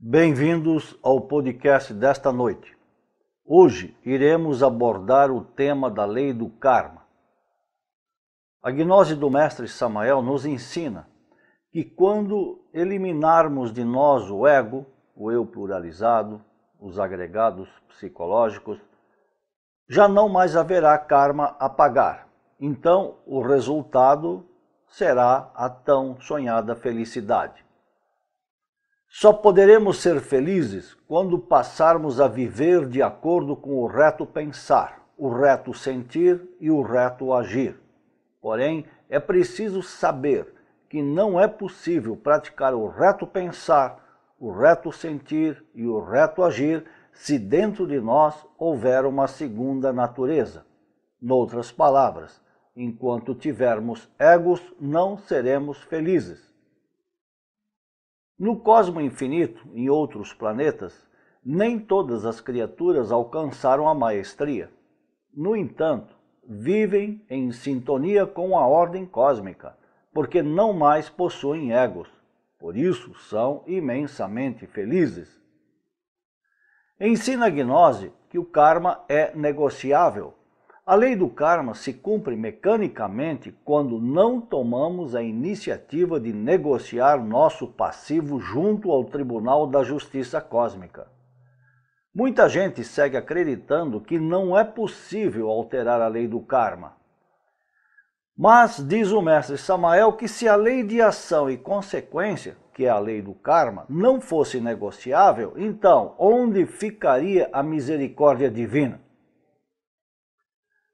Bem-vindos ao podcast desta noite. Hoje iremos abordar o tema da lei do karma. A gnose do mestre Samael nos ensina que quando eliminarmos de nós o ego, o eu pluralizado, os agregados psicológicos, já não mais haverá karma a pagar. Então o resultado será a tão sonhada felicidade. Só poderemos ser felizes quando passarmos a viver de acordo com o reto pensar, o reto sentir e o reto agir. Porém, é preciso saber que não é possível praticar o reto pensar, o reto sentir e o reto agir se dentro de nós houver uma segunda natureza. Noutras palavras, enquanto tivermos egos, não seremos felizes. No cosmo infinito, em outros planetas, nem todas as criaturas alcançaram a maestria. No entanto, vivem em sintonia com a ordem cósmica, porque não mais possuem egos. Por isso, são imensamente felizes. Ensina a gnose que o karma é negociável. A lei do karma se cumpre mecanicamente quando não tomamos a iniciativa de negociar nosso passivo junto ao Tribunal da Justiça Cósmica. Muita gente segue acreditando que não é possível alterar a lei do karma. Mas diz o mestre Samael que se a lei de ação e consequência, que é a lei do karma, não fosse negociável, então onde ficaria a misericórdia divina?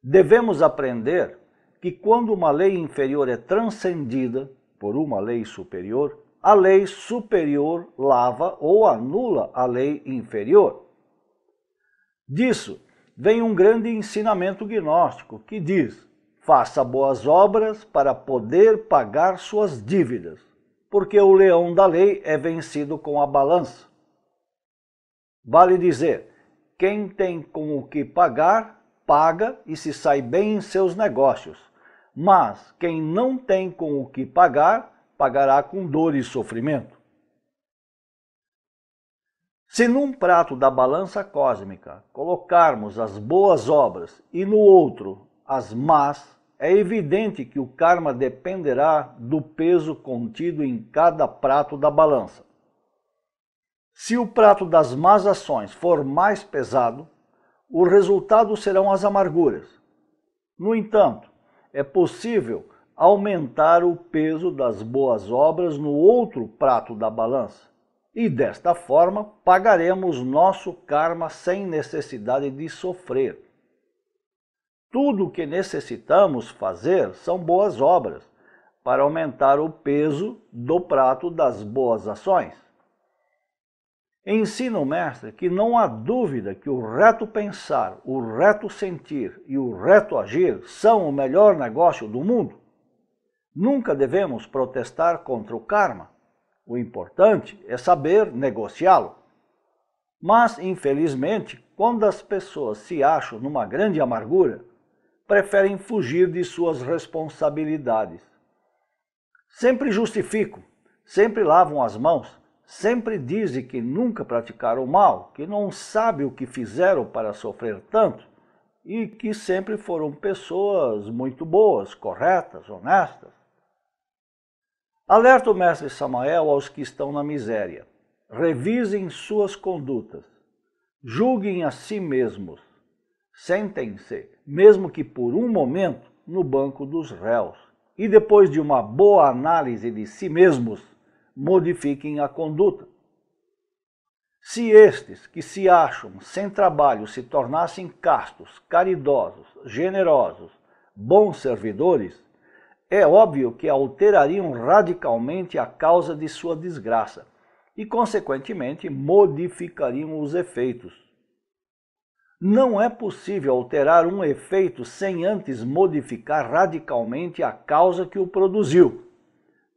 Devemos aprender que quando uma lei inferior é transcendida por uma lei superior, a lei superior lava ou anula a lei inferior. Disso vem um grande ensinamento gnóstico que diz: faça boas obras para poder pagar suas dívidas, porque o leão da lei é vencido com a balança. Vale dizer, quem tem com o que pagar, paga e se sai bem em seus negócios, mas quem não tem com o que pagar, pagará com dor e sofrimento. Se num prato da balança cósmica colocarmos as boas obras e no outro as más, é evidente que o karma dependerá do peso contido em cada prato da balança. Se o prato das más ações for mais pesado, o resultado serão as amarguras. No entanto, é possível aumentar o peso das boas obras no outro prato da balança, e desta forma pagaremos nosso karma sem necessidade de sofrer. Tudo o que necessitamos fazer são boas obras, para aumentar o peso do prato das boas ações. Ensina o mestre que não há dúvida que o reto pensar, o reto sentir e o reto agir são o melhor negócio do mundo. Nunca devemos protestar contra o karma. O importante é saber negociá-lo. Mas, infelizmente, quando as pessoas se acham numa grande amargura, preferem fugir de suas responsabilidades. Sempre justificam, sempre lavam as mãos, sempre dizem que nunca praticaram mal, que não sabem o que fizeram para sofrer tanto e que sempre foram pessoas muito boas, corretas, honestas. Alerta o mestre Samael aos que estão na miséria. Revisem suas condutas. Julguem a si mesmos. Sentem-se, mesmo que por um momento, no banco dos réus. E depois de uma boa análise de si mesmos, modifiquem a conduta. Se estes que se acham sem trabalho se tornassem castos, caridosos, generosos, bons servidores, é óbvio que alterariam radicalmente a causa de sua desgraça e, consequentemente, modificariam os efeitos. Não é possível alterar um efeito sem antes modificar radicalmente a causa que o produziu.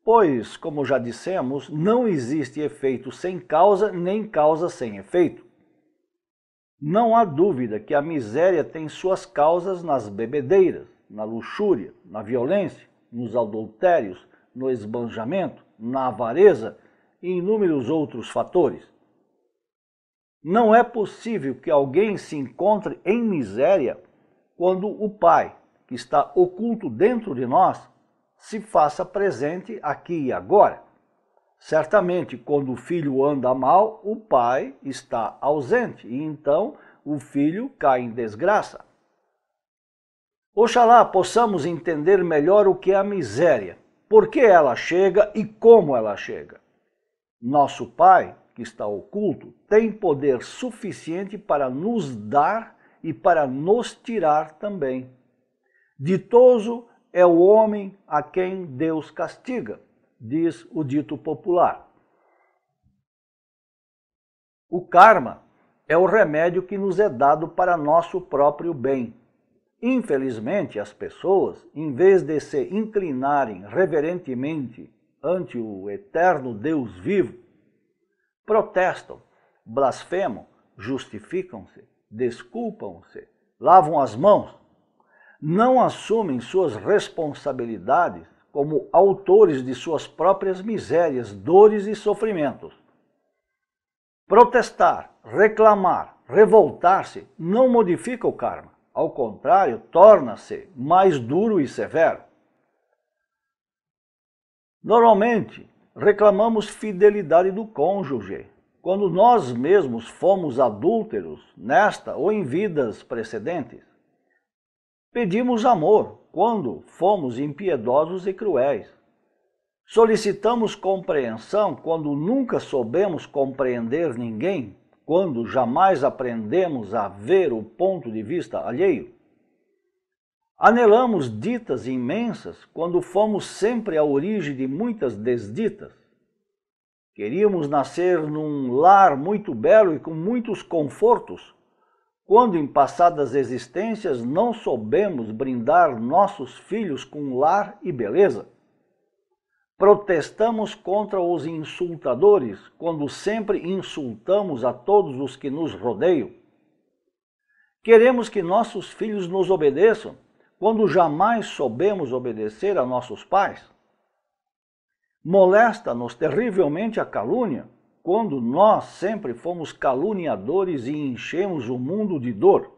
Pois, como já dissemos, não existe efeito sem causa, nem causa sem efeito. Não há dúvida que a miséria tem suas causas nas bebedeiras, na luxúria, na violência, nos adultérios, no esbanjamento, na avareza e inúmeros outros fatores. Não é possível que alguém se encontre em miséria quando o Pai, que está oculto dentro de nós, se faça presente aqui e agora. Certamente, quando o filho anda mal, o pai está ausente e então o filho cai em desgraça. Oxalá possamos entender melhor o que é a miséria, por que ela chega e como ela chega. Nosso Pai, que está oculto, tem poder suficiente para nos dar e para nos tirar também. Ditoso é o homem a quem Deus castiga, diz o dito popular. O karma é o remédio que nos é dado para nosso próprio bem. Infelizmente, as pessoas, em vez de se inclinarem reverentemente ante o eterno Deus vivo, protestam, blasfemam, justificam-se, desculpam-se, lavam as mãos, não assumem suas responsabilidades como autores de suas próprias misérias, dores e sofrimentos. Protestar, reclamar, revoltar-se não modifica o karma. Ao contrário, torna-se mais duro e severo. Normalmente, reclamamos fidelidade do cônjuge, quando nós mesmos fomos adúlteros nesta ou em vidas precedentes. Pedimos amor, quando fomos impiedosos e cruéis. Solicitamos compreensão quando nunca soubemos compreender ninguém, quando jamais aprendemos a ver o ponto de vista alheio. Anelamos ditas imensas quando fomos sempre a origem de muitas desditas. Queríamos nascer num lar muito belo e com muitos confortos, quando em passadas existências não soubemos brindar nossos filhos com lar e beleza. Protestamos contra os insultadores, quando sempre insultamos a todos os que nos rodeiam. Queremos que nossos filhos nos obedeçam, quando jamais soubemos obedecer a nossos pais. Molesta-nos terrivelmente a calúnia, quando nós sempre fomos caluniadores e enchemos o mundo de dor.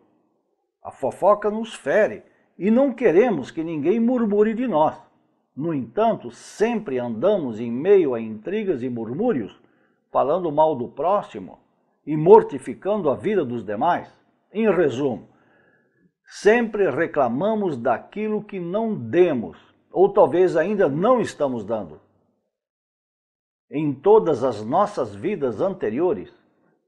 A fofoca nos fere e não queremos que ninguém murmure de nós. No entanto, sempre andamos em meio a intrigas e murmúrios, falando mal do próximo e mortificando a vida dos demais. Em resumo, sempre reclamamos daquilo que não demos, ou talvez ainda não estamos dando. Em todas as nossas vidas anteriores,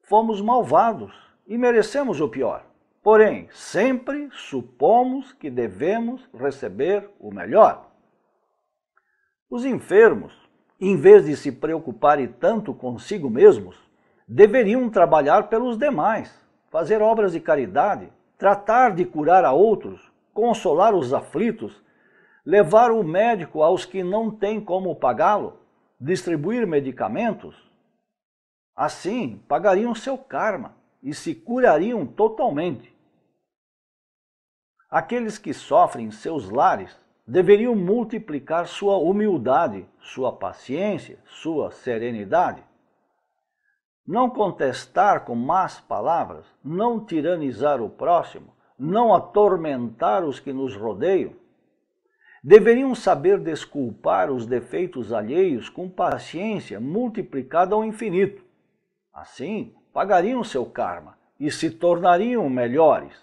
fomos malvados e merecemos o pior. Porém, sempre supomos que devemos receber o melhor. Os enfermos, em vez de se preocuparem tanto consigo mesmos, deveriam trabalhar pelos demais, fazer obras de caridade, tratar de curar a outros, consolar os aflitos, levar o médico aos que não têm como pagá-lo, distribuir medicamentos. Assim, pagariam seu karma e se curariam totalmente. Aqueles que sofrem em seus lares deveriam multiplicar sua humildade, sua paciência, sua serenidade. Não contestar com más palavras, não tiranizar o próximo, não atormentar os que nos rodeiam. Deveriam saber desculpar os defeitos alheios com paciência multiplicada ao infinito. Assim, pagariam seu karma e se tornariam melhores.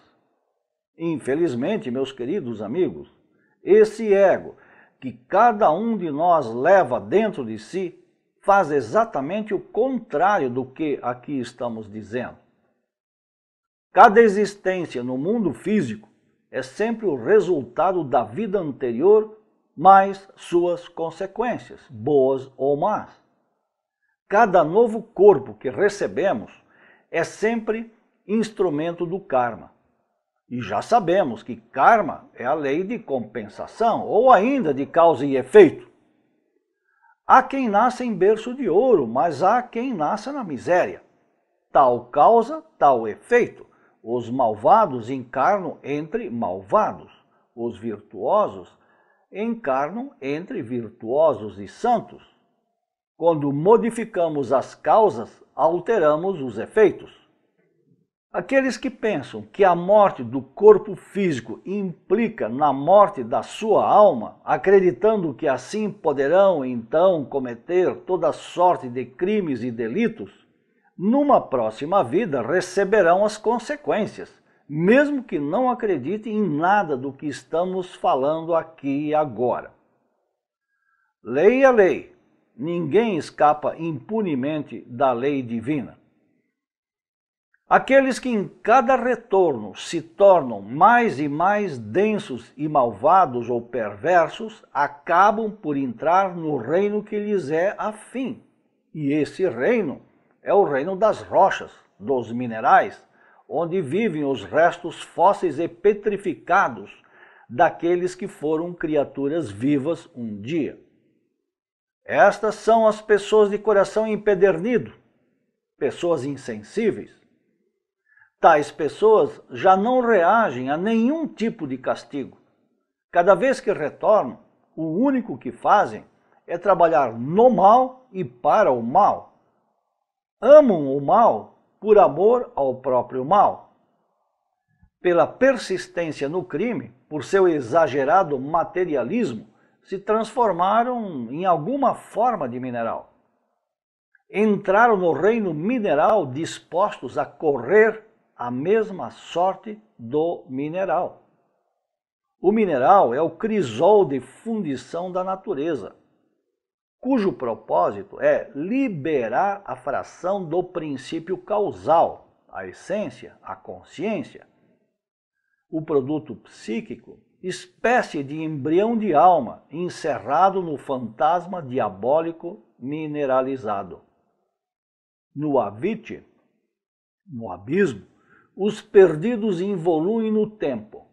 Infelizmente, meus queridos amigos, esse ego que cada um de nós leva dentro de si faz exatamente o contrário do que aqui estamos dizendo. Cada existência no mundo físico é sempre o resultado da vida anterior, mais suas consequências, boas ou más. Cada novo corpo que recebemos é sempre instrumento do karma. E já sabemos que karma é a lei de compensação, ou ainda de causa e efeito. Há quem nasça em berço de ouro, mas há quem nasça na miséria. Tal causa, tal efeito. Os malvados encarnam entre malvados. Os virtuosos encarnam entre virtuosos e santos. Quando modificamos as causas, alteramos os efeitos. Aqueles que pensam que a morte do corpo físico implica na morte da sua alma, acreditando que assim poderão então cometer toda sorte de crimes e delitos, numa próxima vida receberão as consequências, mesmo que não acreditem em nada do que estamos falando aqui e agora. Lei é lei. Ninguém escapa impunemente da lei divina. Aqueles que em cada retorno se tornam mais e mais densos e malvados ou perversos, acabam por entrar no reino que lhes é afim. E esse reino é o reino das rochas, dos minerais, onde vivem os restos fósseis e petrificados daqueles que foram criaturas vivas um dia. Estas são as pessoas de coração empedernido, pessoas insensíveis. Tais pessoas já não reagem a nenhum tipo de castigo. Cada vez que retornam, o único que fazem é trabalhar no mal e para o mal. Amam o mal por amor ao próprio mal. Pela persistência no crime, por seu exagerado materialismo, se transformaram em alguma forma de mineral. Entraram no reino mineral dispostos a correr a mesma sorte do mineral. O mineral é o crisol de fundição da natureza, cujo propósito é liberar a fração do princípio causal, a essência, a consciência. O produto psíquico, espécie de embrião de alma encerrado no fantasma diabólico mineralizado. No Avitya, no abismo, os perdidos involuem no tempo.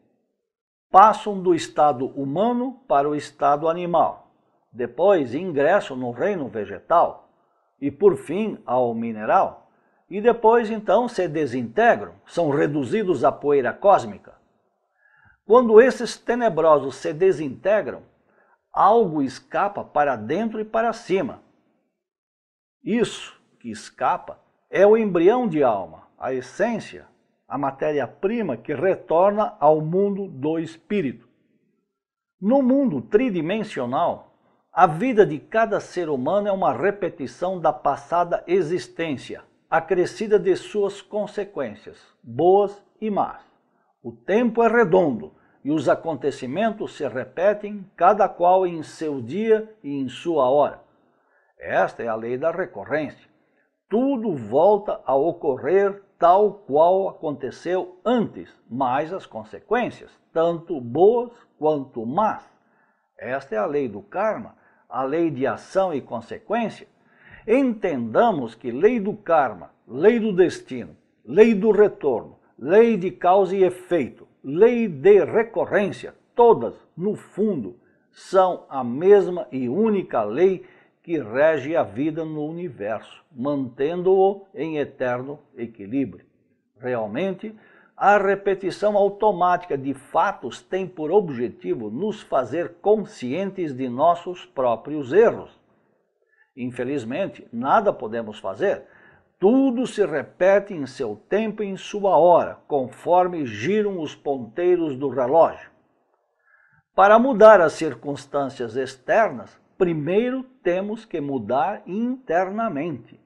Passam do estado humano para o estado animal. Depois ingressam no reino vegetal e, por fim, ao mineral. E depois, então, se desintegram, são reduzidos à poeira cósmica. Quando esses tenebrosos se desintegram, algo escapa para dentro e para cima. Isso que escapa é o embrião de alma, a essência, a matéria-prima que retorna ao mundo do espírito. No mundo tridimensional, a vida de cada ser humano é uma repetição da passada existência, acrescida de suas consequências, boas e más. O tempo é redondo e os acontecimentos se repetem, cada qual em seu dia e em sua hora. Esta é a lei da recorrência. Tudo volta a ocorrer tal qual aconteceu antes, mais as consequências, tanto boas quanto más. Esta é a lei do karma, a lei de ação e consequência. Entendamos que lei do karma, lei do destino, lei do retorno, lei de causa e efeito, lei de recorrência, todas, no fundo, são a mesma e única lei que rege a vida no universo, mantendo-o em eterno equilíbrio. Realmente, a repetição automática de fatos tem por objetivo nos fazer conscientes de nossos próprios erros. Infelizmente, nada podemos fazer. Tudo se repete em seu tempo e em sua hora, conforme giram os ponteiros do relógio. Para mudar as circunstâncias externas, primeiro temos que mudar internamente.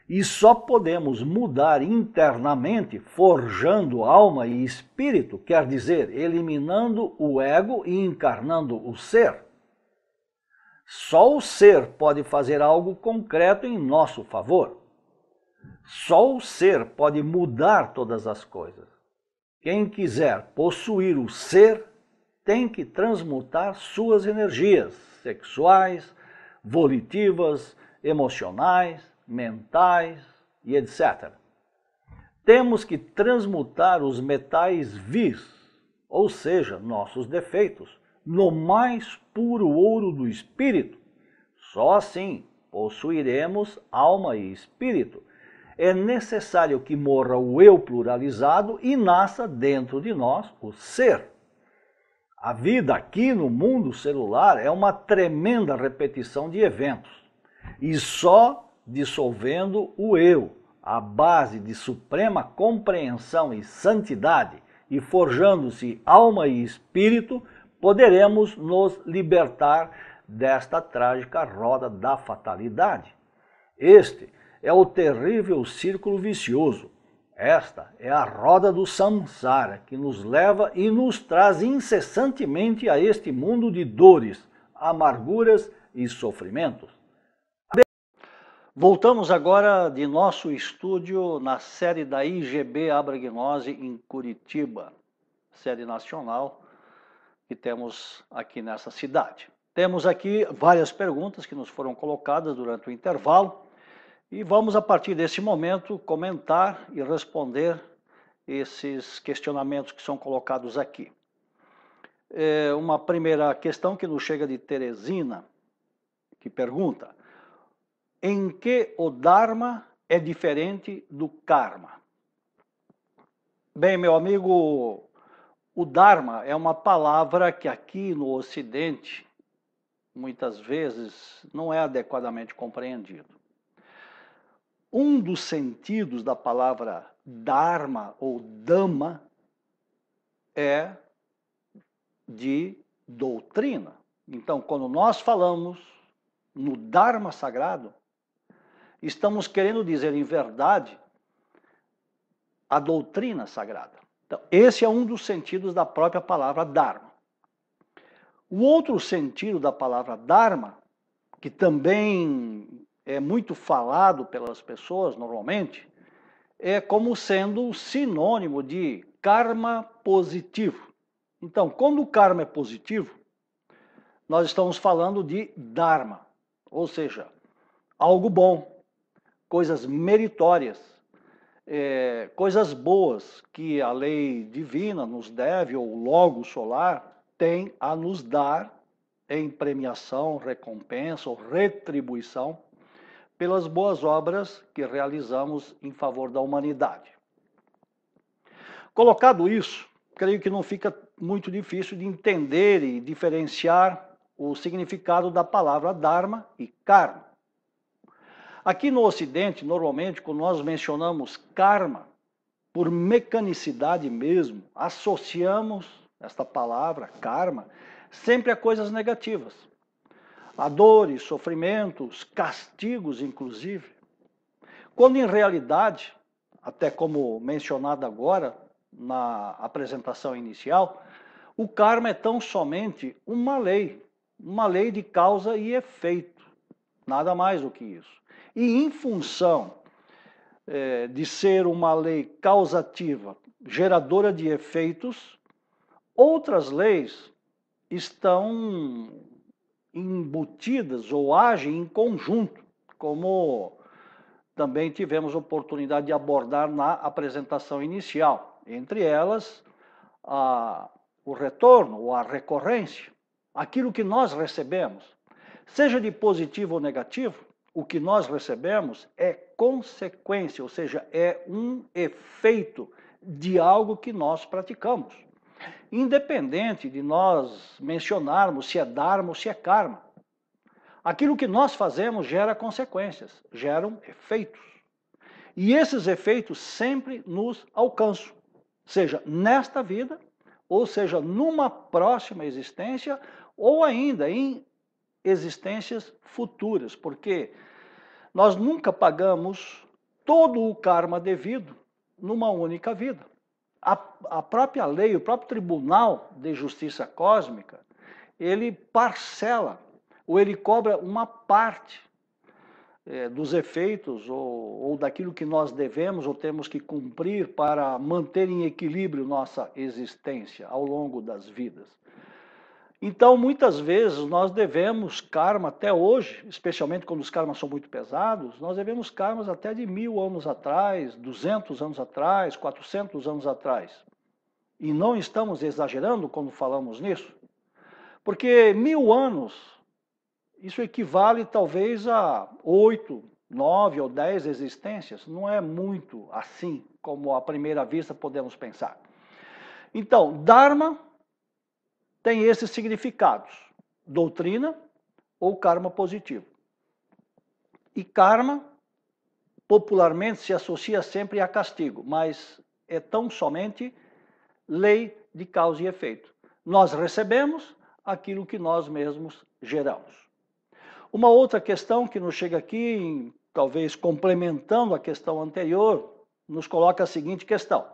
E só podemos mudar internamente forjando alma e espírito, quer dizer, eliminando o ego e encarnando o ser. Só o ser pode fazer algo concreto em nosso favor. Só o ser pode mudar todas as coisas. Quem quiser possuir o ser tem que transmutar suas energias sexuais, volitivas, emocionais, mentais e etc. Temos que transmutar os metais vis, ou seja, nossos defeitos, no mais puro ouro do espírito. Só assim possuiremos alma e espírito. É necessário que morra o eu pluralizado e nasça dentro de nós o ser. A vida aqui no mundo celular é uma tremenda repetição de eventos. E só dissolvendo o eu, à base de suprema compreensão e santidade, e forjando-se alma e espírito, poderemos nos libertar desta trágica roda da fatalidade. Este é o terrível círculo vicioso. Esta é a roda do samsara, que nos leva e nos traz incessantemente a este mundo de dores, amarguras e sofrimentos. Voltamos agora de nosso estúdio na sede da IGB Abragnose em Curitiba, sede nacional que temos aqui nessa cidade. Temos aqui várias perguntas que nos foram colocadas durante o intervalo e vamos, a partir desse momento, comentar e responder esses questionamentos que são colocados aqui. Uma primeira questão que nos chega de Teresina, que pergunta: em que o Dharma é diferente do Karma? Bem, meu amigo, o Dharma é uma palavra que aqui no Ocidente, muitas vezes, não é adequadamente compreendido. Um dos sentidos da palavra Dharma ou Dhamma é de doutrina. Então, quando nós falamos no Dharma sagrado, estamos querendo dizer, em verdade, a doutrina sagrada. Então, esse é um dos sentidos da própria palavra Dharma. O outro sentido da palavra Dharma, que também é muito falado pelas pessoas normalmente, é como sendo sinônimo de karma positivo. Então, quando o karma é positivo, nós estamos falando de Dharma, ou seja, algo bom, coisas meritórias, coisas boas que a lei divina nos deve, ou o Logos solar, tem a nos dar em premiação, recompensa ou retribuição pelas boas obras que realizamos em favor da humanidade. Colocado isso, creio que não fica muito difícil de entender e diferenciar o significado da palavra Dharma e Karma. Aqui no Ocidente, normalmente, quando nós mencionamos Karma, por mecanicidade mesmo, associamos esta palavra, Karma, sempre a coisas negativas. A dores, sofrimentos, castigos, inclusive. Quando, em realidade, até como mencionado agora na apresentação inicial, o karma é tão somente uma lei de causa e efeito, nada mais do que isso. E em função de ser uma lei causativa, geradora de efeitos, outras leis estão embutidas ou agem em conjunto, como também tivemos oportunidade de abordar na apresentação inicial. Entre elas, o retorno ou a recorrência, aquilo que nós recebemos, seja de positivo ou negativo, o que nós recebemos é consequência, ou seja, é um efeito de algo que nós praticamos. Independente de nós mencionarmos se é Dharma ou se é Karma. Aquilo que nós fazemos gera consequências, geram efeitos. E esses efeitos sempre nos alcançam, seja nesta vida, ou seja numa próxima existência, ou ainda em existências futuras, porque nós nunca pagamos todo o karma devido numa única vida. A própria lei, o próprio Tribunal de Justiça Cósmica, ele parcela, ou ele cobra uma parte dos efeitos ou daquilo que nós devemos ou temos que cumprir para manter em equilíbrio nossa existência ao longo das vidas. Então, muitas vezes, nós devemos karma até hoje, especialmente quando os karmas são muito pesados, nós devemos karmas até de 1000 anos atrás, 200 anos atrás, 400 anos atrás. E não estamos exagerando quando falamos nisso, porque 1000 anos, isso equivale talvez a 8, 9 ou 10 existências, não é muito assim como à primeira vista podemos pensar. Então, Dharma tem esses significados, doutrina ou karma positivo. E karma popularmente se associa sempre a castigo, mas é tão somente lei de causa e efeito. Nós recebemos aquilo que nós mesmos geramos. Uma outra questão que nos chega aqui, talvez complementando a questão anterior, nos coloca a seguinte questão: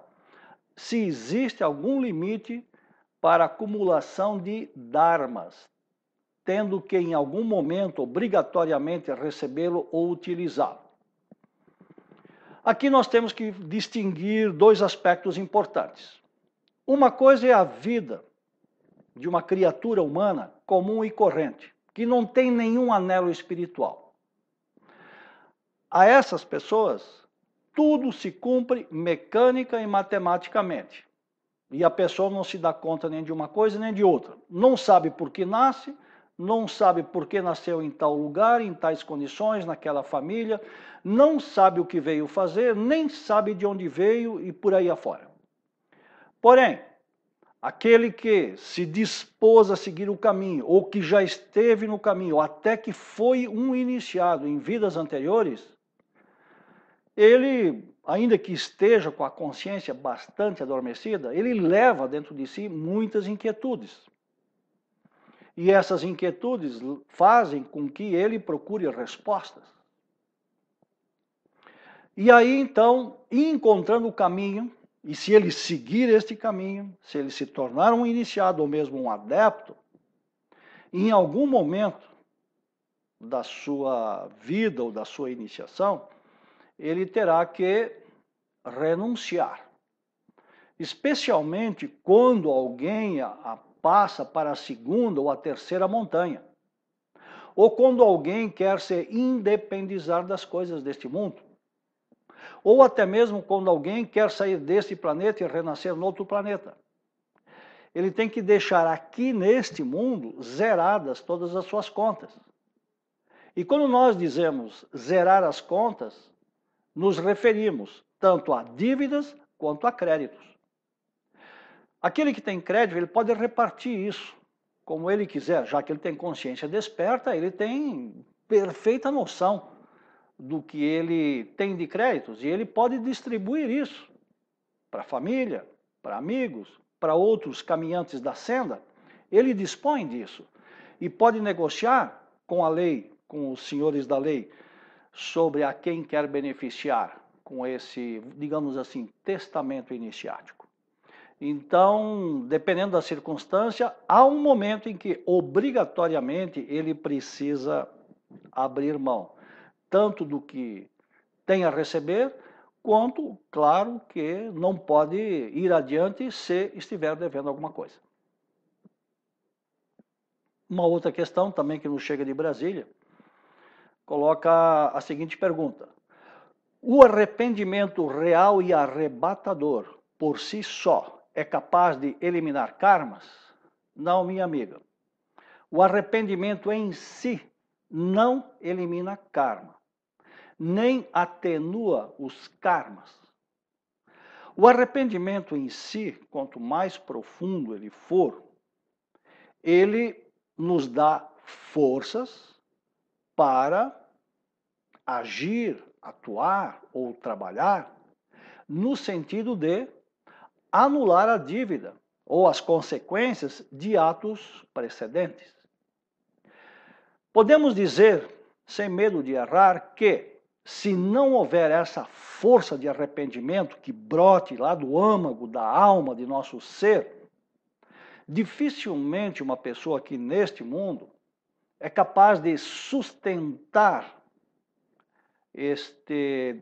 se existe algum limite para a acumulação de dharmas, tendo que em algum momento obrigatoriamente recebê-lo ou utilizá-lo. Aqui nós temos que distinguir dois aspectos importantes. Uma coisa é a vida de uma criatura humana comum e corrente, que não tem nenhum anelo espiritual. A essas pessoas, tudo se cumpre mecânica e matematicamente. E a pessoa não se dá conta nem de uma coisa nem de outra. Não sabe por que nasce, não sabe por que nasceu em tal lugar, em tais condições, naquela família, não sabe o que veio fazer, nem sabe de onde veio e por aí afora. Porém, aquele que se dispôs a seguir o caminho, ou que já esteve no caminho, até que foi um iniciado em vidas anteriores, ele, ainda que esteja com a consciência bastante adormecida, ele leva dentro de si muitas inquietudes. E essas inquietudes fazem com que ele procure respostas. E aí, então, encontrando o caminho, e se ele seguir este caminho, se ele se tornar um iniciado ou mesmo um adepto, em algum momento da sua vida ou da sua iniciação, ele terá que renunciar. Especialmente quando alguém passa para a segunda ou a terceira montanha. Ou quando alguém quer se independizar das coisas deste mundo. Ou até mesmo quando alguém quer sair deste planeta e renascer no outro planeta. Ele tem que deixar aqui neste mundo zeradas todas as suas contas. E quando nós dizemos zerar as contas, nos referimos tanto a dívidas quanto a créditos. Aquele que tem crédito, ele pode repartir isso como ele quiser, já que ele tem consciência desperta, ele tem perfeita noção do que ele tem de créditos e ele pode distribuir isso para a família, para amigos, para outros caminhantes da senda. Ele dispõe disso e pode negociar com a lei, com os senhores da lei, sobre a quem quer beneficiar com esse, digamos assim, testamento iniciático. Então, dependendo da circunstância, há um momento em que obrigatoriamente ele precisa abrir mão, tanto do que tem a receber, quanto, claro, que não pode ir adiante se estiver devendo alguma coisa. Uma outra questão também que nos chega de Brasília, coloca a seguinte pergunta: o arrependimento real e arrebatador, por si só, é capaz de eliminar karmas? Não, minha amiga. O arrependimento em si não elimina karma, nem atenua os karmas. O arrependimento em si, quanto mais profundo ele for, ele nos dá forças para agir, atuar ou trabalhar no sentido de anular a dívida ou as consequências de atos precedentes. Podemos dizer, sem medo de errar, que se não houver essa força de arrependimento que brote lá do âmago da alma de nosso ser, dificilmente uma pessoa aqui neste mundo é capaz de sustentar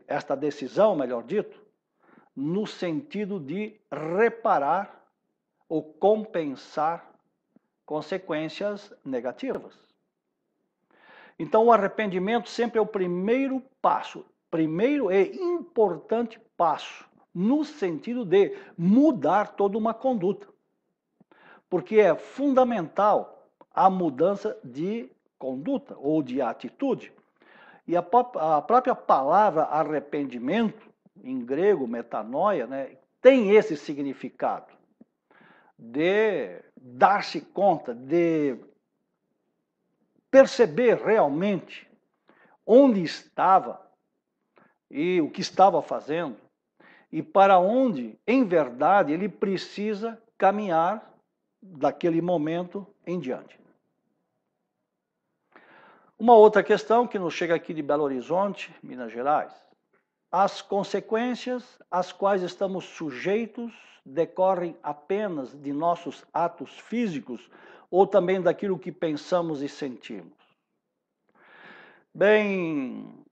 esta decisão, melhor dito, no sentido de reparar ou compensar consequências negativas. Então, o arrependimento sempre é o primeiro passo, primeiro e importante passo, no sentido de mudar toda uma conduta. Porque é fundamental a mudança de conduta ou de atitude. E a própria palavra arrependimento, em grego, metanoia, né, tem esse significado de dar-se conta, de perceber realmente onde estava e o que estava fazendo e para onde, em verdade, ele precisa caminhar daquele momento em diante. Uma outra questão que nos chega aqui de Belo Horizonte, Minas Gerais. As consequências às quais estamos sujeitos decorrem apenas de nossos atos físicos ou também daquilo que pensamos e sentimos? Bem,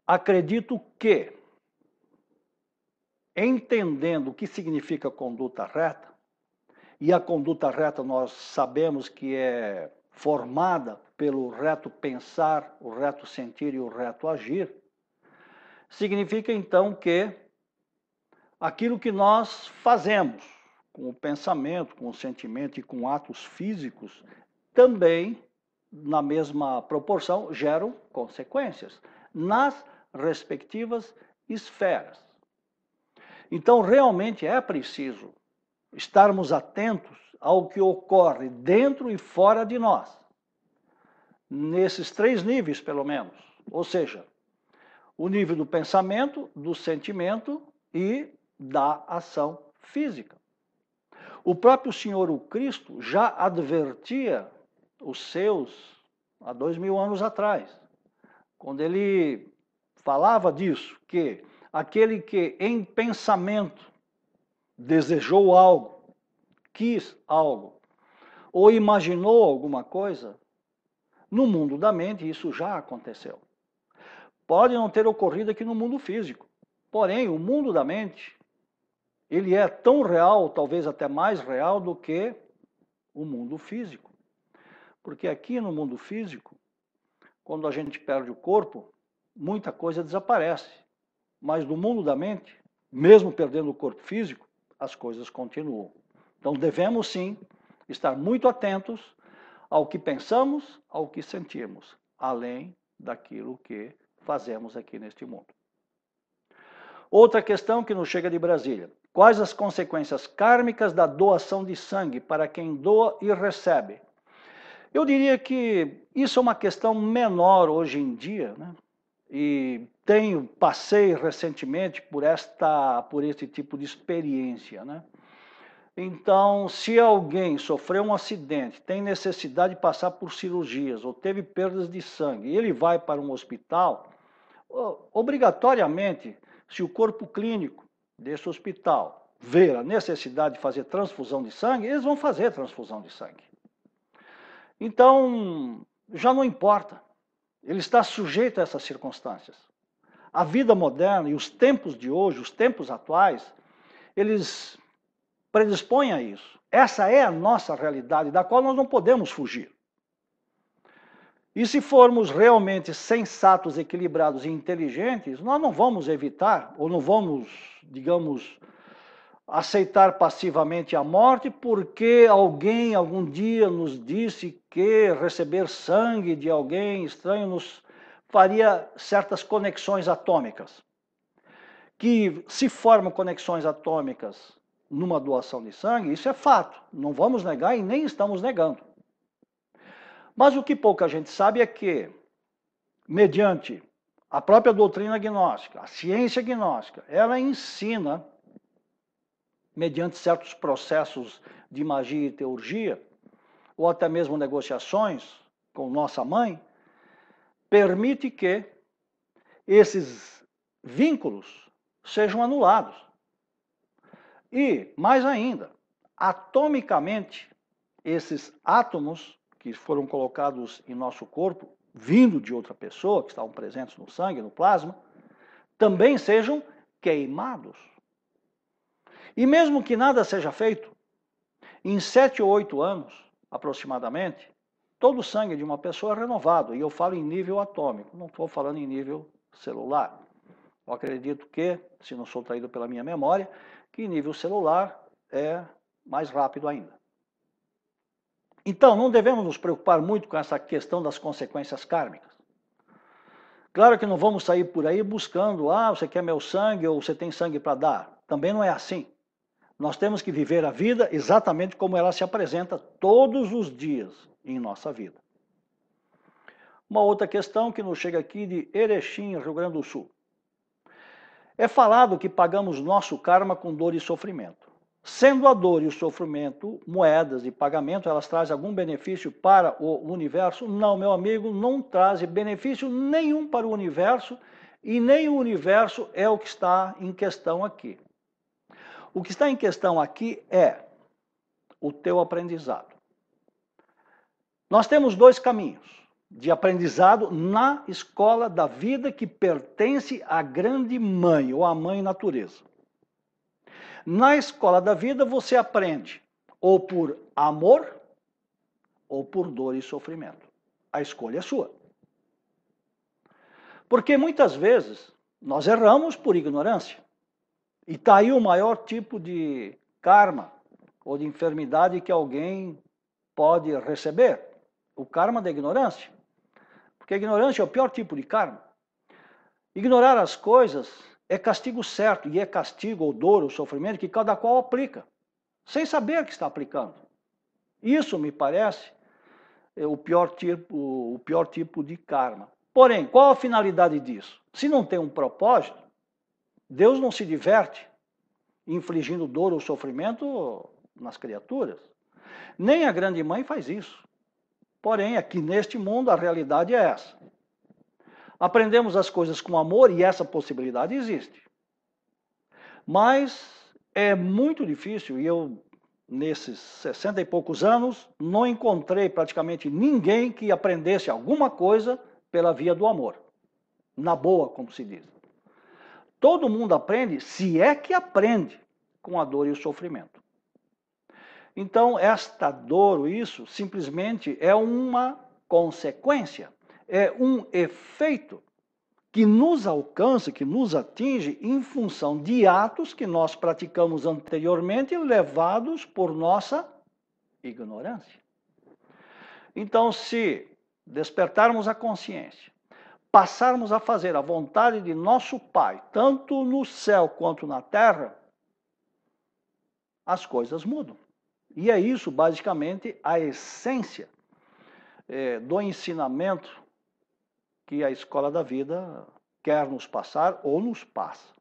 acredito que, entendendo o que significa conduta reta, e a conduta reta nós sabemos que é formada pelo reto pensar, o reto sentir e o reto agir, significa então que aquilo que nós fazemos com o pensamento, com o sentimento e com atos físicos, também, na mesma proporção, geram consequências nas respectivas esferas. Então, realmente é preciso estarmos atentos ao que ocorre dentro e fora de nós, nesses 3 níveis, pelo menos. Ou seja, o nível do pensamento, do sentimento e da ação física. O próprio Senhor, o Cristo, já advertia os seus há 2000 anos atrás, quando ele falava disso, que aquele que em pensamento desejou algo, quis algo, ou imaginou alguma coisa, no mundo da mente isso já aconteceu. Pode não ter ocorrido aqui no mundo físico, porém o mundo da mente, ele é tão real, talvez até mais real do que o mundo físico. Porque aqui no mundo físico, quando a gente perde o corpo, muita coisa desaparece. Mas no mundo da mente, mesmo perdendo o corpo físico, as coisas continuam. Então devemos sim estar muito atentos ao que pensamos, ao que sentimos, além daquilo que fazemos aqui neste mundo. Outra questão que nos chega de Brasília. Quais as consequências kármicas da doação de sangue para quem doa e recebe? Eu diria que isso é uma questão menor hoje em dia, né? E passei recentemente por esse tipo de experiência, né? Então, se alguém sofreu um acidente, tem necessidade de passar por cirurgias ou teve perdas de sangue, e ele vai para um hospital, obrigatoriamente, se o corpo clínico desse hospital ver a necessidade de fazer transfusão de sangue, eles vão fazer transfusão de sangue. Então, já não importa. Ele está sujeito a essas circunstâncias. A vida moderna e os tempos de hoje, os tempos atuais, eles predispõem a isso. Essa é a nossa realidade, da qual nós não podemos fugir. E se formos realmente sensatos, equilibrados e inteligentes, nós não vamos evitar, ou não vamos, digamos, aceitar passivamente a morte porque alguém algum dia nos disse que receber sangue de alguém estranho nos faria certas conexões atômicas. Que se formam conexões atômicas numa doação de sangue, isso é fato, não vamos negar e nem estamos negando. Mas o que pouca gente sabe é que, mediante a própria doutrina gnóstica, a ciência gnóstica, ela ensina, mediante certos processos de magia e teurgia, ou até mesmo negociações com nossa mãe, permite que esses vínculos sejam anulados. E, mais ainda, atomicamente, esses átomos que foram colocados em nosso corpo, vindo de outra pessoa, que estavam presentes no sangue, no plasma, também sejam queimados. E mesmo que nada seja feito, em 7 ou 8 anos, aproximadamente, todo o sangue de uma pessoa é renovado. E eu falo em nível atômico, não estou falando em nível celular. Eu acredito que, se não sou traído pela minha memória, que em nível celular é mais rápido ainda. Então, não devemos nos preocupar muito com essa questão das consequências kármicas. Claro que não vamos sair por aí buscando, você quer meu sangue ou você tem sangue para dar. Também não é assim. Nós temos que viver a vida exatamente como ela se apresenta todos os dias em nossa vida. Uma outra questão que nos chega aqui de Erechim, Rio Grande do Sul. É falado que pagamos nosso karma com dor e sofrimento. Sendo a dor e o sofrimento moedas de pagamento, elas trazem algum benefício para o universo? Não, meu amigo, não traz benefício nenhum para o universo e nem o universo é o que está em questão aqui. O que está em questão aqui é o teu aprendizado. Nós temos dois caminhos de aprendizado na escola da vida que pertence à grande mãe ou à mãe natureza. Na escola da vida você aprende ou por amor ou por dor e sofrimento. A escolha é sua. Porque muitas vezes nós erramos por ignorância. E está aí o maior tipo de karma ou de enfermidade que alguém pode receber. O karma da ignorância. Porque a ignorância é o pior tipo de karma. Ignorar as coisas é castigo certo, e é castigo ou dor ou sofrimento que cada qual aplica, sem saber que está aplicando. Isso me parece o pior tipo de karma. Porém, qual a finalidade disso? Se não tem um propósito, Deus não se diverte infligindo dor ou sofrimento nas criaturas. Nem a grande mãe faz isso. Porém, aqui neste mundo a realidade é essa. Aprendemos as coisas com amor e essa possibilidade existe. Mas é muito difícil, e eu, nesses 60 e poucos anos, não encontrei praticamente ninguém que aprendesse alguma coisa pela via do amor. Na boa, como se diz. Todo mundo aprende, se é que aprende, com a dor e o sofrimento. Então, esta dor, isso, simplesmente é uma consequência. É um efeito que nos alcança, que nos atinge em função de atos que nós praticamos anteriormente, levados por nossa ignorância. Então, se despertarmos a consciência, passarmos a fazer a vontade de nosso Pai, tanto no céu quanto na terra, as coisas mudam. E é isso, basicamente, a essência do ensinamento que a escola da vida quer nos passar ou nos passa.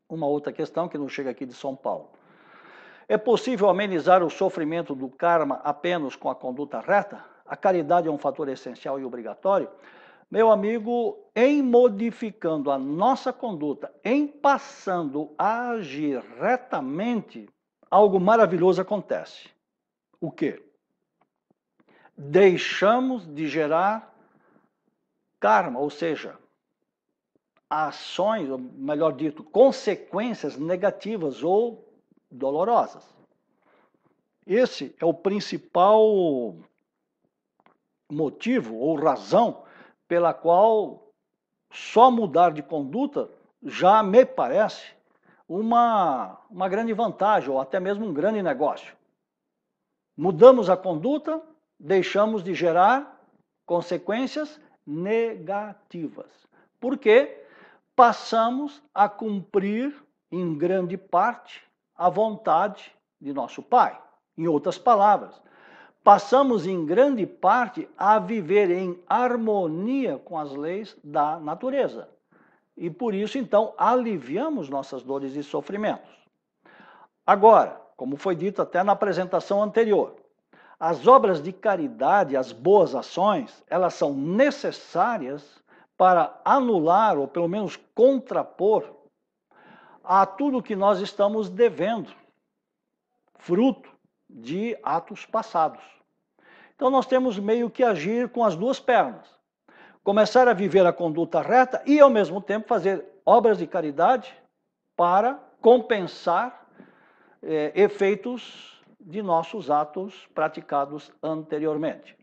Uma outra questão que nos chega aqui de São Paulo. É possível amenizar o sofrimento do karma apenas com a conduta reta? A caridade é um fator essencial e obrigatório? Meu amigo, em modificando a nossa conduta, em passando a agir retamente, algo maravilhoso acontece. O quê? Deixamos de gerar karma, ou seja, ações, ou melhor dito, consequências negativas ou dolorosas. Esse é o principal motivo ou razão pela qual só mudar de conduta já me parece uma grande vantagem ou até mesmo um grande negócio. Mudamos a conduta, deixamos de gerar consequências negativas. Porque passamos a cumprir, em grande parte, a vontade de nosso Pai. Em outras palavras, passamos, em grande parte, a viver em harmonia com as leis da natureza. E por isso, então, aliviamos nossas dores e sofrimentos. Agora, como foi dito até na apresentação anterior, as obras de caridade, as boas ações, elas são necessárias para anular, ou pelo menos contrapor, a tudo que nós estamos devendo, fruto de atos passados. Então nós temos meio que agir com as duas pernas. Começar a viver a conduta reta e, ao mesmo tempo, fazer obras de caridade para compensar efeitos de nossos atos praticados anteriormente.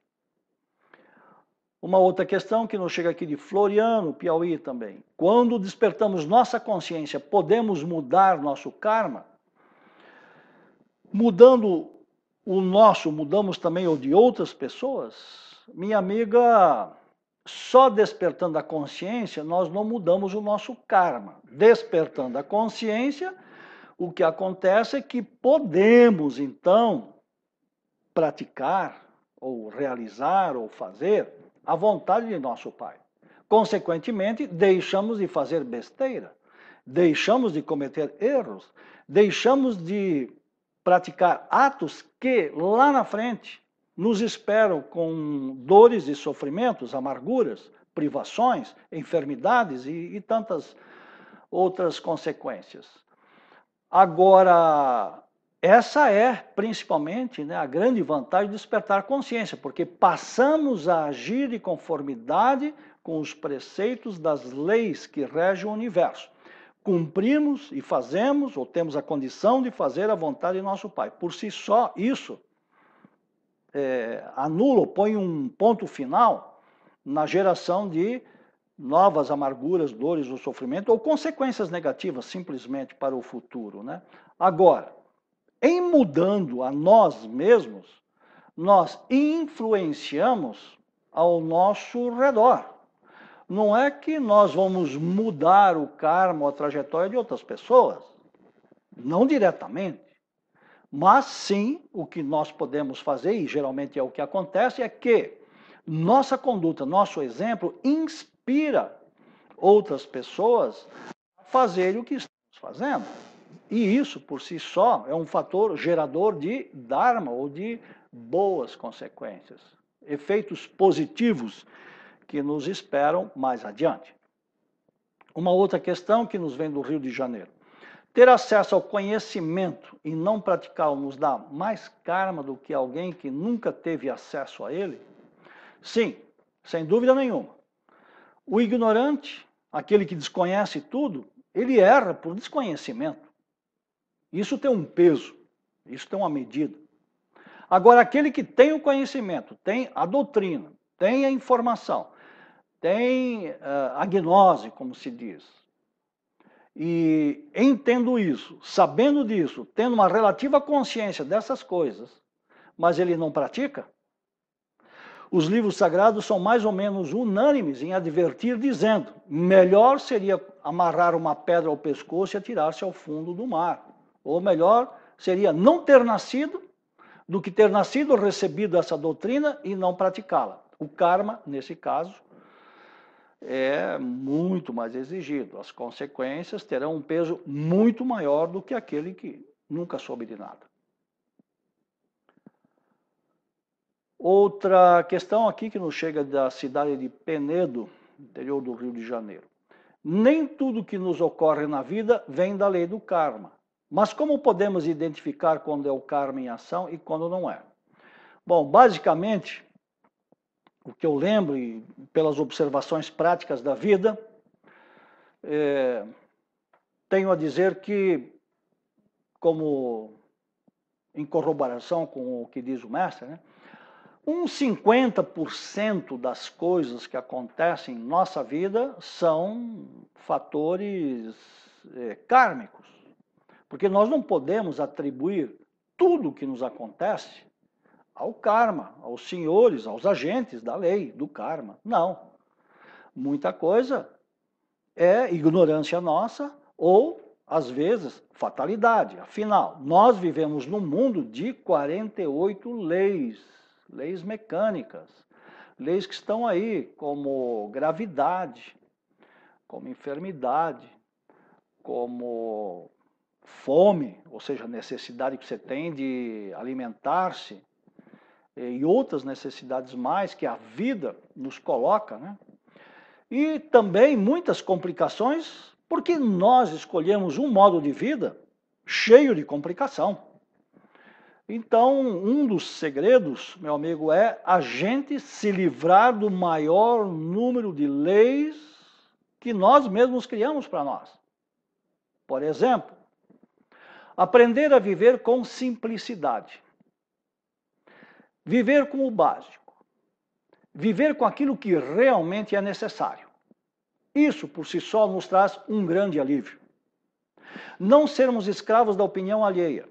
Uma outra questão que nos chega aqui de Floriano, Piauí também. Quando despertamos nossa consciência, podemos mudar nosso karma? Mudando o nosso, mudamos também o de outras pessoas? Minha amiga, só despertando a consciência, nós não mudamos o nosso karma. Despertando a consciência, o que acontece é que podemos, então, praticar ou realizar, ou fazer a vontade de nosso Pai. Consequentemente, deixamos de fazer besteira, deixamos de cometer erros, deixamos de praticar atos que lá na frente nos esperam com dores e sofrimentos, amarguras, privações, enfermidades e tantas outras consequências. Agora, essa é principalmente, né, a grande vantagem de despertar consciência, porque passamos a agir de conformidade com os preceitos das leis que regem o universo. Cumprimos e fazemos, ou temos a condição de fazer a vontade de nosso Pai. Por si só, isso anula ou põe um ponto final na geração de novas amarguras, dores ou sofrimento, ou consequências negativas, simplesmente, para o futuro, né? Agora, em mudando a nós mesmos, nós influenciamos ao nosso redor. Não é que nós vamos mudar o karma ou a trajetória de outras pessoas, não diretamente, mas sim o que nós podemos fazer, e geralmente é o que acontece, é que nossa conduta, nosso exemplo, inspira outras pessoas a fazerem o que estamos fazendo. E isso, por si só, é um fator gerador de dharma, ou de boas consequências, efeitos positivos que nos esperam mais adiante. Uma outra questão que nos vem do Rio de Janeiro. Ter acesso ao conhecimento e não praticá-lo nos dá mais karma do que alguém que nunca teve acesso a ele? Sim, sem dúvida nenhuma. O ignorante, aquele que desconhece tudo, ele erra por desconhecimento. Isso tem um peso, isso tem uma medida. Agora, aquele que tem o conhecimento, tem a doutrina, tem a informação, tem a gnose, como se diz, e entendo isso, sabendo disso, tendo uma relativa consciência dessas coisas, mas ele não pratica, os livros sagrados são mais ou menos unânimes em advertir, dizendo: melhor seria amarrar uma pedra ao pescoço e atirar-se ao fundo do mar. Ou melhor seria não ter nascido do que ter nascido, recebido essa doutrina e não praticá-la. O karma, nesse caso, é muito mais exigido. As consequências terão um peso muito maior do que aquele que nunca soube de nada. Outra questão aqui que nos chega da cidade de Penedo, interior do Rio de Janeiro. Nem tudo que nos ocorre na vida vem da lei do karma. Mas como podemos identificar quando é o karma em ação e quando não é? Bom, basicamente, o que eu lembro, e pelas observações práticas da vida, tenho a dizer que, como em corroboração com o que diz o mestre, né, uns 50% das coisas que acontecem em nossa vida são fatores kármicos. Porque nós não podemos atribuir tudo o que nos acontece ao karma, aos senhores, aos agentes da lei, do karma. Não. Muita coisa é ignorância nossa ou, às vezes, fatalidade. Afinal, nós vivemos num mundo de 48 leis mecânicas, leis que estão aí, como gravidade, como enfermidade, como fome, ou seja, a necessidade que você tem de alimentar-se, e outras necessidades mais que a vida nos coloca, né? E também muitas complicações, porque nós escolhemos um modo de vida cheio de complicação. Então, um dos segredos, meu amigo, é a gente se livrar do maior número de leis que nós mesmos criamos para nós. Por exemplo, aprender a viver com simplicidade. Viver com o básico. Viver com aquilo que realmente é necessário. Isso, por si só, nos traz um grande alívio. Não sermos escravos da opinião alheia.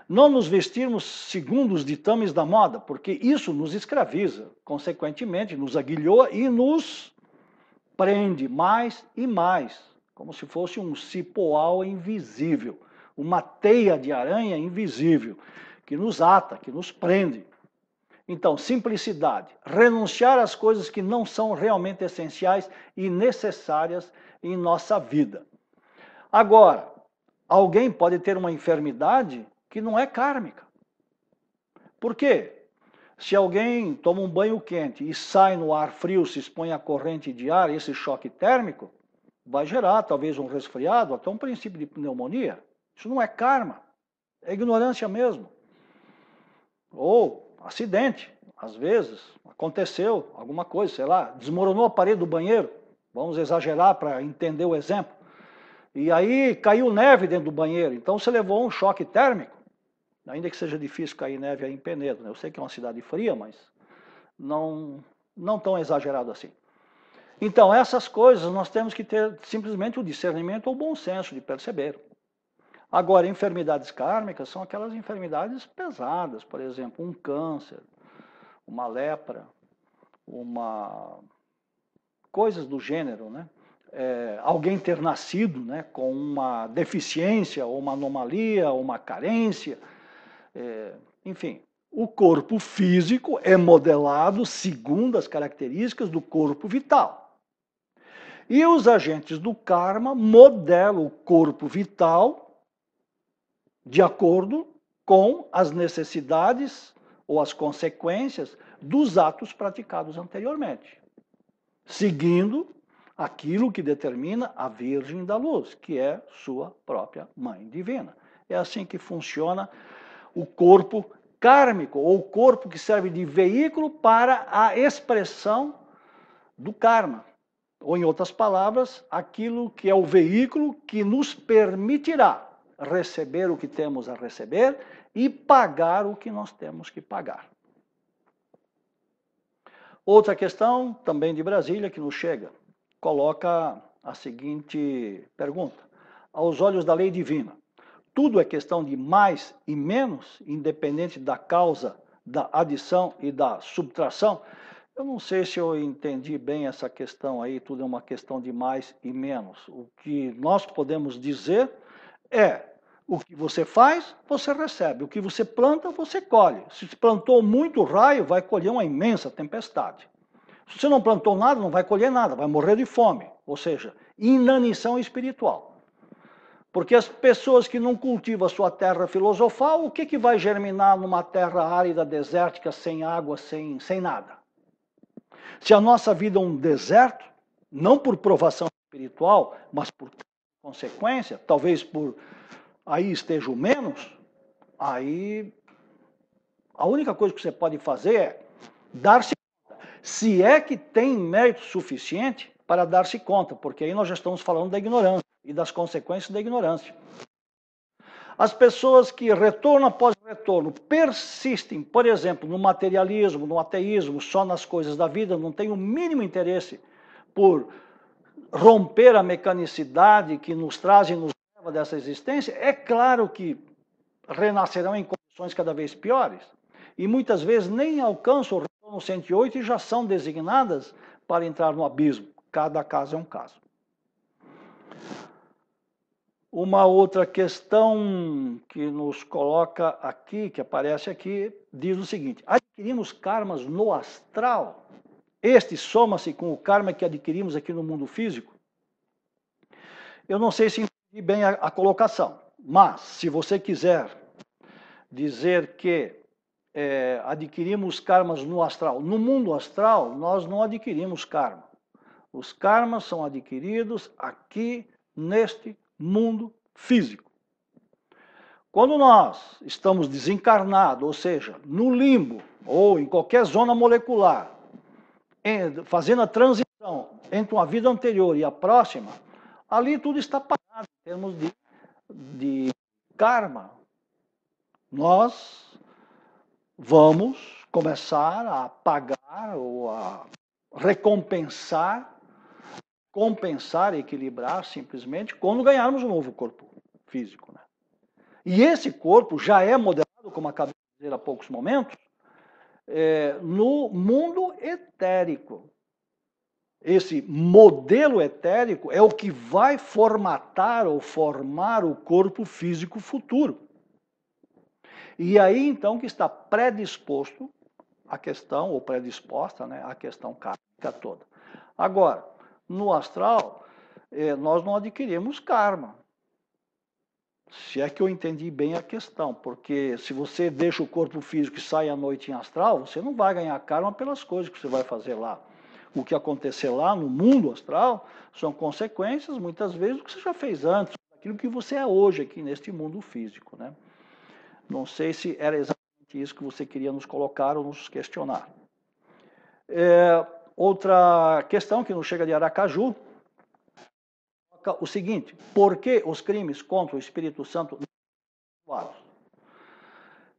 Não nos vestirmos segundo os ditames da moda, porque isso nos escraviza, consequentemente, nos aguilhoa e nos prende mais e mais, como se fosse um cipoal invisível, uma teia de aranha invisível, que nos ata, que nos prende. Então, simplicidade, renunciar às coisas que não são realmente essenciais e necessárias em nossa vida. Agora, alguém pode ter uma enfermidade que não é kármica. Por quê? Se alguém toma um banho quente e sai no ar frio, se expõe à corrente de ar, esse choque térmico vai gerar talvez um resfriado, até um princípio de pneumonia. Isso não é karma, é ignorância mesmo. Ou acidente, às vezes aconteceu alguma coisa, sei lá, desmoronou a parede do banheiro, vamos exagerar para entender o exemplo, e aí caiu neve dentro do banheiro, então você levou um choque térmico, ainda que seja difícil cair neve aí em Penedo, né? Eu sei que é uma cidade fria, mas não tão exagerado assim. Então, essas coisas nós temos que ter simplesmente o discernimento ou o bom senso de perceber. Agora, enfermidades kármicas são aquelas enfermidades pesadas, por exemplo, um câncer, uma lepra, coisas do gênero, né? Alguém ter nascido, né, com uma deficiência, ou uma anomalia, ou uma carência, enfim. O corpo físico é modelado segundo as características do corpo vital. E os agentes do karma modelam o corpo vital de acordo com as necessidades ou as consequências dos atos praticados anteriormente, seguindo aquilo que determina a Virgem da Luz, que é sua própria Mãe Divina. É assim que funciona o corpo kármico, ou o corpo que serve de veículo para a expressão do karma. Ou, em outras palavras, aquilo que é o veículo que nos permitirá receber o que temos a receber e pagar o que nós temos que pagar. Outra questão, também de Brasília, que nos chega, coloca a seguinte pergunta. Aos olhos da lei divina, tudo é questão de mais e menos, independente da causa, da adição e da subtração? Eu não sei se eu entendi bem essa questão aí, tudo é uma questão de mais e menos. O que nós podemos dizer é, o que você faz, você recebe. O que você planta, você colhe. Se plantou muito raio, vai colher uma imensa tempestade. Se você não plantou nada, não vai colher nada, vai morrer de fome. Ou seja, inanição espiritual. Porque as pessoas que não cultivam a sua terra filosofal, o que vai germinar numa terra árida, desértica, sem água, sem nada? Se a nossa vida é um deserto, não por provação espiritual, mas por consequência, talvez por aí esteja o menos, aí a única coisa que você pode fazer é dar-se conta. Se é que tem mérito suficiente para dar-se conta, porque aí nós já estamos falando da ignorância e das consequências da ignorância. As pessoas que retorno após retorno persistem, por exemplo, no materialismo, no ateísmo, só nas coisas da vida, não têm o mínimo interesse por romper a mecanicidade que nos traz e nos leva dessa existência, é claro que renascerão em condições cada vez piores. E muitas vezes nem alcançam o retorno 108 e já são designadas para entrar no abismo. Cada caso é um caso. Uma outra questão que nos coloca aqui, que aparece aqui, diz o seguinte: adquirimos karmas no astral? Este soma-se com o karma que adquirimos aqui no mundo físico? Eu não sei se entendi bem a colocação, mas se você quiser dizer que adquirimos karmas no astral, no mundo astral, nós não adquirimos karma. Os karmas são adquiridos aqui neste mundo físico. Quando nós estamos desencarnados, ou seja, no limbo, ou em qualquer zona molecular, fazendo a transição entre uma vida anterior e a próxima, ali tudo está parado em termos de karma. Nós vamos começar a pagar ou a recompensar, compensar, equilibrar simplesmente quando ganharmos um novo corpo físico, né? E esse corpo já é modelado, como acabei de dizer há poucos momentos, no mundo etérico. Esse modelo etérico é o que vai formatar ou formar o corpo físico futuro. E aí, então, que está predisposto a questão, ou predisposta, né, a questão kármica toda. Agora, no astral, nós não adquirimos karma. Se é que eu entendi bem a questão, porque se você deixa o corpo físico e sai à noite em astral, você não vai ganhar karma pelas coisas que você vai fazer lá. O que acontecer lá no mundo astral são consequências, muitas vezes, do que você já fez antes, daquilo que você é hoje aqui neste mundo físico, né? Não sei se era exatamente isso que você queria nos colocar ou nos questionar. Outra questão que nos chega de Aracaju, o seguinte: por que os crimes contra o Espírito Santo não são perdoados?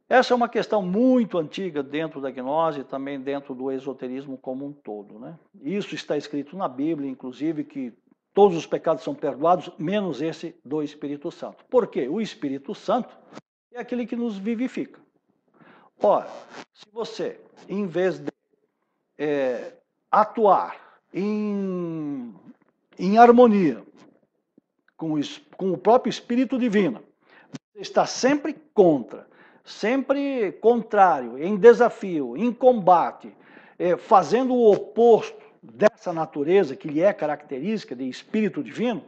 Essa é uma questão muito antiga dentro da gnose e também dentro do esoterismo como um todo, né? Isso está escrito na Bíblia, inclusive, que todos os pecados são perdoados, menos esse do Espírito Santo. Por quê? O Espírito Santo é aquele que nos vivifica. Ora, se você, em vez de atuar em harmonia com o próprio Espírito Divino, você está sempre contra, sempre contrário, em desafio, em combate, fazendo o oposto dessa natureza que lhe é característica de Espírito Divino,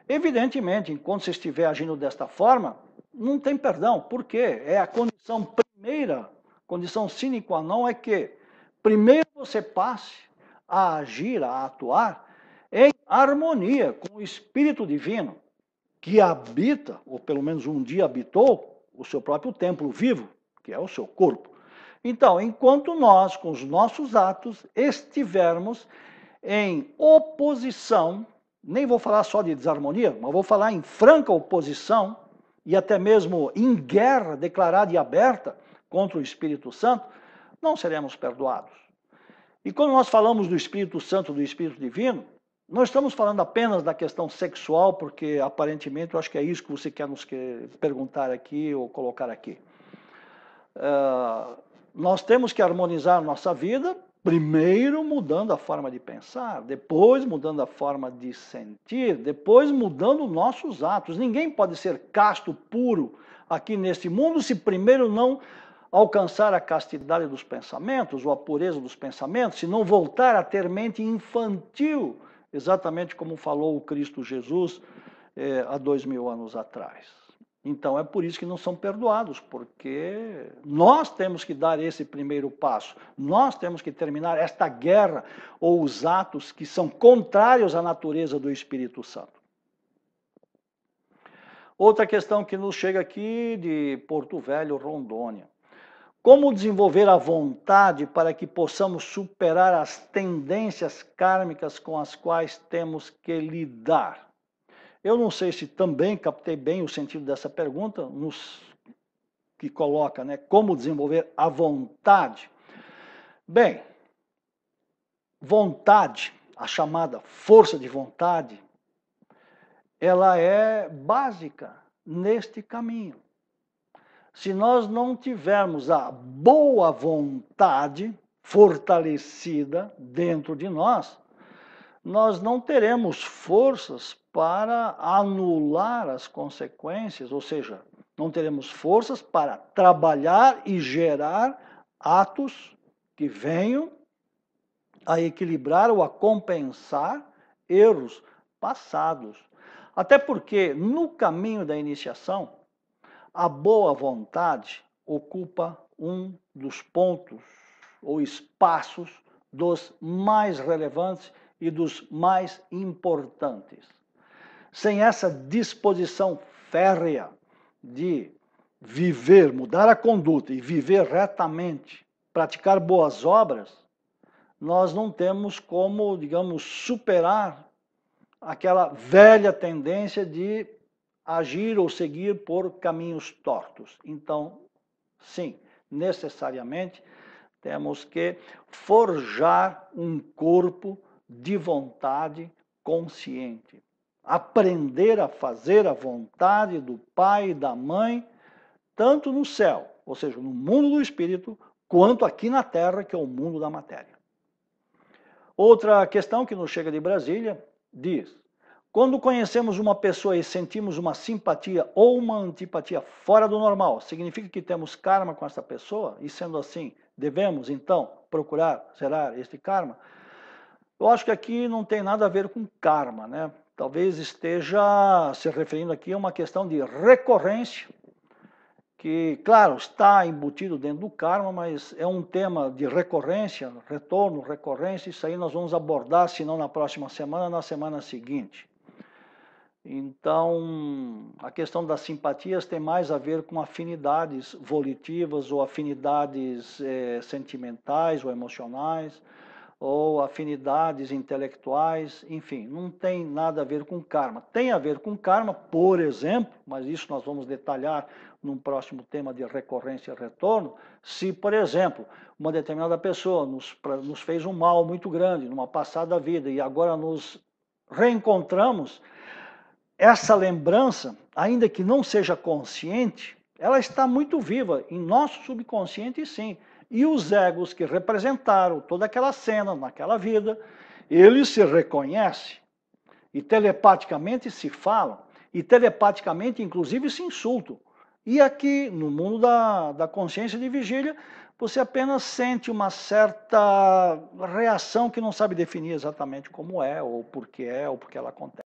evidentemente, enquanto você estiver agindo desta forma, não tem perdão. Por quê? É a condição primeira, condição sine qua non é que primeiro você passe a agir, a atuar em harmonia com o Espírito Divino, que habita, ou pelo menos um dia habitou, o seu próprio templo vivo, que é o seu corpo. Então, enquanto nós, com os nossos atos, estivermos em oposição, nem vou falar só de desarmonia, mas vou falar em franca oposição, e até mesmo em guerra declarada e aberta contra o Espírito Santo, não seremos perdoados. E quando nós falamos do Espírito Santo, do Espírito Divino, não estamos falando apenas da questão sexual, porque aparentemente eu acho que é isso que você quer nos perguntar aqui ou colocar aqui. Nós temos que harmonizar nossa vida, primeiro mudando a forma de pensar, depois mudando a forma de sentir, depois mudando nossos atos. Ninguém pode ser casto, puro aqui neste mundo se primeiro não alcançar a castidade dos pensamentos, ou a pureza dos pensamentos, se não voltar a ter mente infantil, exatamente como falou o Cristo Jesus há 2000 anos atrás. Então é por isso que não são perdoados, porque nós temos que dar esse primeiro passo, nós temos que terminar esta guerra ou os atos que são contrários à natureza do Espírito Santo. Outra questão que nos chega aqui de Porto Velho, Rondônia. Como desenvolver a vontade para que possamos superar as tendências kármicas com as quais temos que lidar? Eu não sei se também captei bem o sentido dessa pergunta, que coloca, né, como desenvolver a vontade. Bem, vontade, a chamada força de vontade, ela é básica neste caminho. Se nós não tivermos a boa vontade fortalecida dentro de nós, nós não teremos forças para anular as consequências, ou seja, não teremos forças para trabalhar e gerar atos que venham a equilibrar ou a compensar erros passados. Até porque, no caminho da iniciação, a boa vontade ocupa um dos pontos ou espaços dos mais relevantes e dos mais importantes. Sem essa disposição férrea de viver, mudar a conduta e viver retamente, praticar boas obras, nós não temos como, digamos, superar aquela velha tendência de agir ou seguir por caminhos tortos. Então, sim, necessariamente temos que forjar um corpo de vontade consciente. Aprender a fazer a vontade do pai e da mãe, tanto no céu, ou seja, no mundo do espírito, quanto aqui na terra, que é o mundo da matéria. Outra questão que nos chega de Brasília diz: quando conhecemos uma pessoa e sentimos uma simpatia ou uma antipatia fora do normal, significa que temos karma com essa pessoa? E sendo assim, Devemos, então, procurar zerar este karma? Eu acho que aqui não tem nada a ver com karma, né? Talvez esteja se referindo aqui a uma questão de recorrência, que, claro, está embutido dentro do karma, mas é um tema de recorrência, retorno, recorrência, isso aí nós vamos abordar, se não na próxima semana, na semana seguinte. Então, a questão das simpatias tem mais a ver com afinidades volitivas ou afinidades sentimentais ou emocionais, ou afinidades intelectuais, enfim, não tem nada a ver com karma. Tem a ver com karma, por exemplo, mas isso nós vamos detalhar num próximo tema de recorrência e retorno, se, por exemplo, uma determinada pessoa nos fez um mal muito grande numa passada vida e agora nos reencontramos, essa lembrança, ainda que não seja consciente, ela está muito viva em nosso subconsciente, sim. E os egos que representaram toda aquela cena, naquela vida, eles se reconhecem e telepaticamente se falam, e telepaticamente, inclusive, se insultam. E aqui, no mundo da consciência de vigília, você apenas sente uma certa reação que não sabe definir exatamente como é, ou por que ela acontece.